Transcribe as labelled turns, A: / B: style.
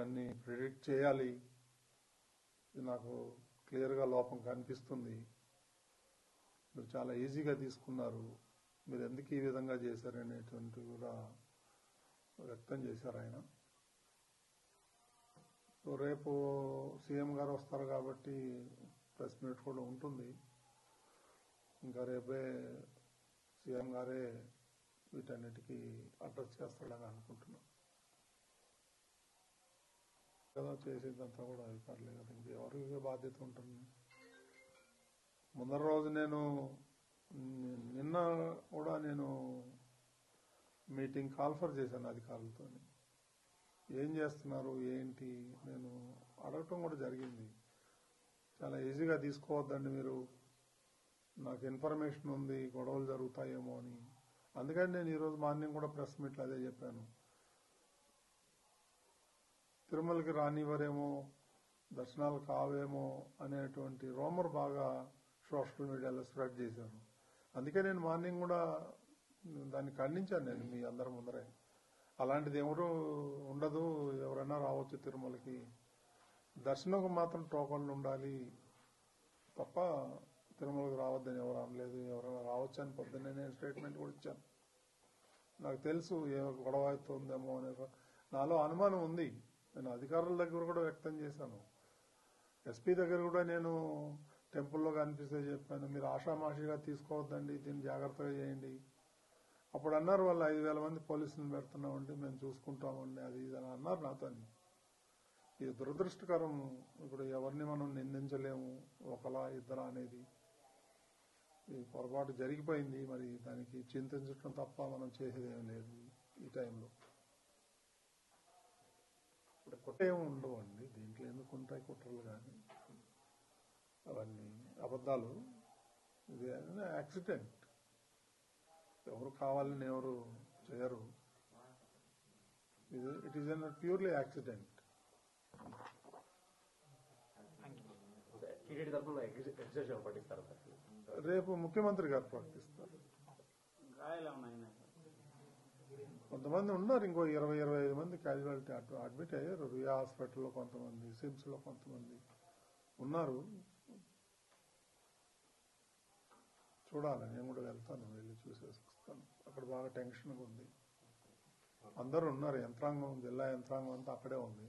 A: ఇవన్నీ ప్రిడిక్ట్ చేయాలి, ఇది నాకు క్లియర్గా లోపం కనిపిస్తుంది, మీరు చాలా ఈజీగా తీసుకున్నారు, మీరు ఎందుకు ఈ విధంగా చేశారనేటువంటి కూడా వ్యక్తం చేశారు ఆయన. సో రేపు సీఎం గారు వస్తారు కాబట్టి ప్రెస్ మీట్ కూడా ఉంటుంది. ఇంకా రేపే సీఎం గారే వీటన్నిటికీ అడ్రస్ చేస్తాడని అనుకుంటున్నాం కదా. చేసేదంతా కూడా అధికారులే కదా, ఇంకెవరికి బాధ్యత ఉంటుంది. ముందర రోజు నిన్న కూడా నేను మీటింగ్ కాల్ఫర్ చేశాను అధికారులతో. ఏం చేస్తున్నారు ఏంటి నేను అడగటం కూడా జరిగింది. చాలా ఈజీగా తీసుకోవద్దండి మీరు, నాకు ఇన్ఫర్మేషన్ ఉంది గొడవలు జరుగుతాయేమో అని. అందుకని నేను ఈరోజు మార్నింగ్ కూడా ప్రెస్ మీట్లో అదే చెప్పాను. తిరుమలకి రానివ్వరేమో, దర్శనాలు కావేమో అనేటువంటి రూమర్ బాగా సోషల్ మీడియాలో స్ప్రెడ్ చేశారు. అందుకే నేను మార్నింగ్ కూడా దాన్ని ఖండించాను నేను మీ అందరి ముందరే. అలాంటిది ఎవరు ఉండదు, ఎవరైనా రావచ్చు తిరుమలకి, దర్శనంకు మాత్రం టోకన్లు ఉండాలి తప్ప తిరుమలకి రావద్దని ఎవరు అనలేదు. ఎవరైనా రావచ్చు అని పొద్దున్నే నేను స్టేట్మెంట్ కూడా ఇచ్చాను. నాకు తెలుసు ఏ గొడవ అవుతుందేమో అనే నాలో అనుమానం ఉంది. నేను అధికారుల దగ్గర కూడా వ్యక్తం చేశాను. ఎస్పీ దగ్గర కూడా నేను టెంపుల్లో కనిపిస్తే చెప్పాను, మీరు ఆషామాషిగా తీసుకోవద్దండి, దీన్ని జాగ్రత్తగా చేయండి. అప్పుడు అన్నారు వాళ్ళు 5,000 మంది పోలీసులను పెడుతున్నామండి, మేము చూసుకుంటామండి, అది ఇది అని అన్నారు నాతో. ఇది దురదృష్టకరం. ఇప్పుడు ఎవరిని మనం నిందించలేము, ఒకలా ఇద్దరా అనేది. ఈ పొరపాటు జరిగిపోయింది, మరి దానికి చింతించడం తప్ప మనం చేసేదేం లేదు ఈ టైంలో. ఏమి ఉండవు అండి దీంట్లో, ఎందుకు ఉంటాయి కుట్రలు కానీ అవన్నీ అబద్ధాలు. ఇది యాక్సిడెంట్, ఎవరు కావాలని ఎవరు చేయరు. It is an purely accident. రేపు ముఖ్యమంత్రి గారు ప్రకటిస్తారు. కొంతమంది ఉన్నారు, ఇంకో 20-25 మంది క్యాజువాలిటీ అడ్మిట్ అయ్యారు. రియా హాస్పిటల్లో కొంతమంది, సిమ్స్ లో కొంతమంది ఉన్నారు. చూడాలి, నేను కూడా వెళ్తాను, వెళ్ళి చూసేసి వస్తాను. అక్కడ బాగా టెన్షన్గా ఉంది, అందరూ ఉన్నారు, యంత్రాంగం, జిల్లా యంత్రాంగం అంతా అక్కడే ఉంది.